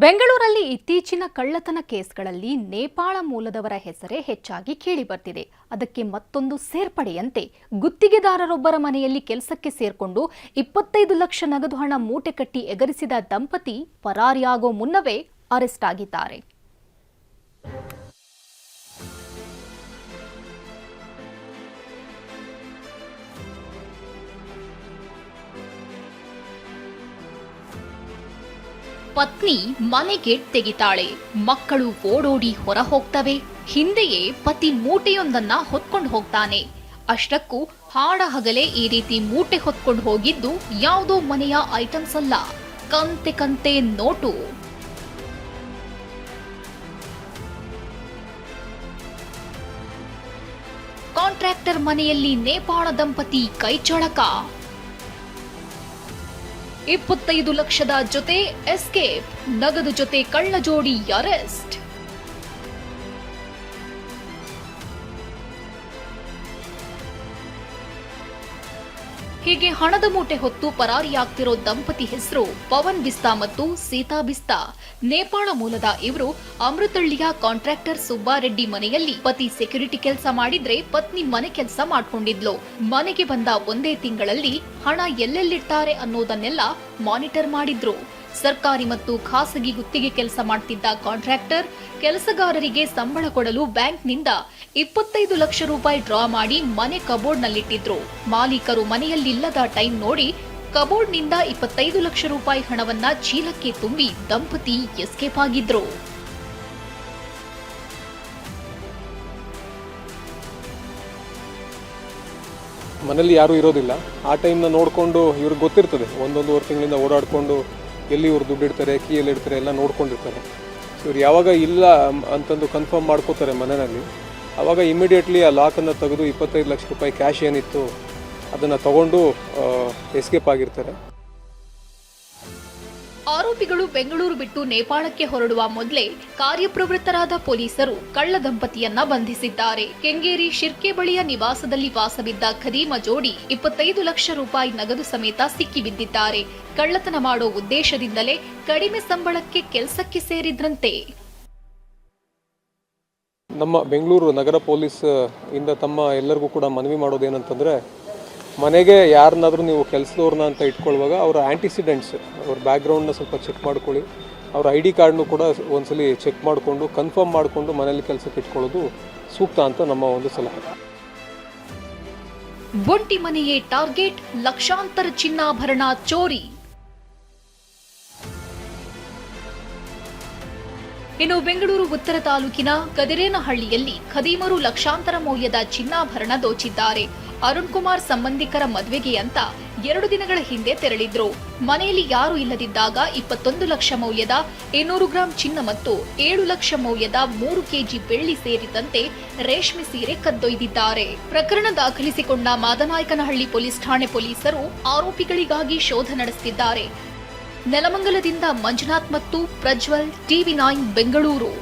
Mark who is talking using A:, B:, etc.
A: ಬೆಂಗಳೂರಲ್ಲಿ ಇತ್ತೀಚಿನ ಕಳ್ಳತನ ಕೇಸ್ಗಳಲ್ಲಿ ನೇಪಾಳ ಮೂಲದವರ ಹೆಸರೇ ಹೆಚ್ಚಾಗಿ ಕೇಳಿಬರ್ತಿದೆ. ಅದಕ್ಕೆ ಮತ್ತೊಂದು ಸೇರ್ಪಡೆಯಂತೆ ಗುತ್ತಿಗೆದಾರರೊಬ್ಬರ ಮನೆಯಲ್ಲಿ ಕೆಲಸಕ್ಕೆ ಸೇರ್ಕೊಂಡು 25 ಲಕ್ಷ ನಗದು ಹಣ ಮೂಟೆ ಕಟ್ಟಿ ಎಗರಿಸಿದ ದಂಪತಿ ಪರಾರಿಯಾಗೋ ಮುನ್ನವೇ ಅರೆಸ್ಟ್ ಆಗಿದ್ದಾರೆ. ಪತ್ನಿ ಮನೆಗೆ ತೆಗಿತಾಳೆ, ಮಕ್ಕಳು ಓಡೋಡಿ ಹೊರ ಹೋಗ್ತವೆ. ಹಿಂದೆಯೇ ಪತಿ ಮೂಟೆಯೊಂದನ್ನ ಹೊತ್ಕೊಂಡು ಹೋಗ್ತಾನೆ. ಅಷ್ಟಕ್ಕೂ ಹಾಡ ಹಗಲೇ ಈ ರೀತಿ ಮೂಟೆ ಹೊತ್ಕೊಂಡು ಹೋಗಿದ್ದು ಯಾವುದೋ ಮನೆಯ ಐಟಮ್ಸ್ ಅಲ್ಲ, ಕಂತೆ ಕಂತೆ ನೋಟು. ಕಾಂಟ್ರಾಕ್ಟರ್ ಮನೆಯಲ್ಲಿ ನೇಪಾಳ ದಂಪತಿ ಕೈಚಳಕ. 25 ಲಕ್ಷದ ಜೊತೆ ಎಸ್ಕೇಪ್, ನಗದು ಜೊತೆ ಕಳ್ಳ ಜೋಡಿ ಅರೆಸ್ಟ್. ಹೀಗೆ ಹಣದ ಮೂಟೆ ಹೊತ್ತು ಪರಾರಿಯಾಗ್ತಿರೋ ದಂಪತಿ ಹೆಸರು ಪವನ್ ಬಿಸ್ತಾ ಮತ್ತು ಸೀತಾ ಬಿಸ್ತಾ. ನೇಪಾಳ ಮೂಲದ ಇವರು ಅಮೃತಹಳ್ಳಿಯ ಕಾಂಟ್ರಾಕ್ಟರ್ ಸುಬ್ಬಾರೆಡ್ಡಿ ಮನೆಯಲ್ಲಿ ಪತಿ ಸೆಕ್ಯೂರಿಟಿ ಕೆಲಸ ಮಾಡಿದ್ರೆ ಪತ್ನಿ ಮನೆ ಕೆಲಸ ಮಾಡ್ಕೊಂಡಿದ್ಲು. ಮನೆಗೆ ಬಂದ ಒಂದೇ ತಿಂಗಳಲ್ಲಿ ಹಣ ಎಲ್ಲೆಲ್ಲಿಡ್ತಾರೆ ಅನ್ನೋದನ್ನೆಲ್ಲ ಮಾನಿಟರ್ ಮಾಡಿದ್ರು. ಸರ್ಕಾರಿ ಮತ್ತು ಖಾಸಗಿ ಗುತ್ತಿಗೆ ಕೆಲಸ ಮಾಡ್ತಿದ್ದ ಕಾಂಟ್ರಾಕ್ಟರ್ ಕೆಲಸಗಾರರಿಗೆ ಸಂಬಳ ಕೊಡಲು ಬ್ಯಾಂಕ್ನಿಂದ 25 ಲಕ್ಷ ರೂಪಾಯಿ ಡ್ರಾ ಮಾಡಿ ಮನೆ ಕಬೋರ್ಡ್ನಲ್ಲಿಟ್ಟಿದ್ರು. ಮಾಲೀಕರು ಮನೆಯಲ್ಲಿಲ್ಲದ ಟೈಮ್ ನೋಡಿ ಕಬೋರ್ಡ್ನಿಂದ 25 ಲಕ್ಷ ರೂಪಾಯಿ ಹಣವನ್ನ ಚೀಲಕ್ಕೆ ತುಂಬಿ ದಂಪತಿ ಎಸ್ಕೇಪ್ ಆಗಿದ್ರು.
B: ಮನೇಲಿ ಯಾರೂ ಇರೋದಿಲ್ಲ. ಆ ಟೈಮ್ನ ನೋಡಿಕೊಂಡು ಇವ್ರಿಗೆ ಗೊತ್ತಿರ್ತದೆ, ಒಂದೊಂದೂವರೆ ತಿಂಗಳಿಂದ ಓಡಾಡಿಕೊಂಡು ಎಲ್ಲಿ ಇವ್ರು ದುಡ್ಡು ಇಡ್ತಾರೆ, ಕೀಯಲ್ಲಿ ಇಡ್ತಾರೆ ಎಲ್ಲ ನೋಡ್ಕೊಂಡಿರ್ತಾರೆ. ಸೊ ಇವ್ರು ಯಾವಾಗ ಇಲ್ಲ ಅಂತಂದು ಕನ್ಫರ್ಮ್ ಮಾಡ್ಕೋತಾರೆ ಮನೆಯಲ್ಲಿ, ಆವಾಗ ಇಮಿಡಿಯೇಟ್ಲಿ ಆ ಲಾಕನ್ನು ತೆಗೆದು 25 ಲಕ್ಷ ರೂಪಾಯಿ ಕ್ಯಾಶ್ ಏನಿತ್ತು ಅದನ್ನು ತಗೊಂಡು ಎಸ್ಕೇಪ್ ಆಗಿರ್ತಾರೆ.
A: ಆರೋಪಿಗಳು ಬೆಂಗಳೂರು ಬಿಟ್ಟು ನೇಪಾಳಕ್ಕೆ ಹೊರಡುವ ಮೊದಲೇ ಕಾರ್ಯಪ್ರವೃತ್ತರಾದ ಪೊಲೀಸರು ಕಳ್ಳ ದಂಪತಿಯನ್ನ ಬಂಧಿಸಿದ್ದಾರೆ. ಕೆಂಗೇರಿ ಶಿರ್ಕೆ ಬಳಿಯ ನಿವಾಸದಲ್ಲಿ ವಾಸವಿದ್ದ ಖದೀಮ ಜೋಡಿ 25 ಲಕ್ಷ ರೂಪಾಯಿ ನಗದು ಸಮೇತ ಸಿಕ್ಕಿಬಿದ್ದಿದ್ದಾರೆ. ಕಳ್ಳತನ ಮಾಡೋ ಉದ್ದೇಶದಿಂದಲೇ ಕಡಿಮೆ ಸಂಬಳಕ್ಕೆ ಕೆಲಸಕ್ಕೆ ಸೇರಿದ್ರಂತೆ.
B: ನಮ್ಮ ಬೆಂಗಳೂರು ನಗರ ಪೊಲೀಸ್ ಇಂದ ತಮ್ಮ ಎಲ್ಲರಿಗೂ ಕೂಡ ಮನವಿ ಮಾಡೋದೇನಂತಂದರೆ, ಮನೆಗೆ ಯಾರನ್ನಾದರೂ ನೀವು ಕೆಲಸದವ್ರನ್ನ ಅಂತ ಇಟ್ಕೊಳ್ಳುವಾಗ ಅವರ ಆ್ಯಂಟಿಸಿಡೆಂಟ್ಸ್, ಅವ್ರ ಬ್ಯಾಕ್ಗ್ರೌಂಡ್ನ ಸ್ವಲ್ಪ ಚೆಕ್ ಮಾಡ್ಕೊಳ್ಳಿ. ಅವ್ರ ID ಕಾರ್ಡ್ನು ಕೂಡ ಒಂದ್ಸಲಿ ಚೆಕ್ ಮಾಡಿಕೊಂಡು ಕನ್ಫರ್ಮ್ ಮಾಡಿಕೊಂಡು ಮನೇಲಿ ಕೆಲಸಕ್ಕೆ ಇಟ್ಕೊಳ್ಳೋದು ಸೂಕ್ತ ಅಂತ ನಮ್ಮ ಒಂದು ಸಲಹೆ.
A: ಬೊಂಟಿ ಮನೆಯೇ ಟಾರ್ಗೆಟ್, ಲಕ್ಷಾಂತರ ಚಿನ್ನಾಭರಣ ಚೋರಿ. ಇನ್ನು ಬೆಂಗಳೂರು ಉತ್ತರ ತಾಲೂಕಿನ ಕದಿರೇನಹಳ್ಳಿಯಲ್ಲಿ ಖದೀಮರು ಲಕ್ಷಾಂತರ ಮೌಲ್ಯದ ಚಿನ್ನಾಭರಣ ದೋಚಿದ್ದಾರೆ. ಅರುಣ್ ಕುಮಾರ್ ಸಂಬಂಧಿಕರ ಮದುವೆಗೆ ಅಂತ 2 ದಿನಗಳ ಹಿಂದೆ ತೆರಳಿದ್ರು. ಮನೆಯಲ್ಲಿ ಯಾರೂ ಇಲ್ಲದಿದ್ದಾಗ 21 ಲಕ್ಷ ಮೌಲ್ಯದ 200 ಗ್ರಾಂ ಚಿನ್ನ ಮತ್ತು 7 ಲಕ್ಷ ಮೌಲ್ಯದ 3 ಕೆಜಿ ಬೆಳ್ಳಿ ಸೇರಿದಂತೆ ರೇಷ್ಮೆ ಸೀರೆ ಕದ್ದೊಯ್ದಿದ್ದಾರೆ. ಪ್ರಕರಣ ದಾಖಲಿಸಿಕೊಂಡ ಮಾದನಾಯಕನಹಳ್ಳಿ ಪೊಲೀಸ್ ಠಾಣೆ ಪೊಲೀಸರು ಆರೋಪಿಗಳಿಗಾಗಿ ಶೋಧ ನಡೆಸುತ್ತಿದ್ದಾರೆ. ನೆಲಮಂಗಲದಿಂದ ಮಂಜುನಾಥ್ ಮತ್ತು ಪ್ರಜ್ವಲ್, TV9 ಬೆಂಗಳೂರು.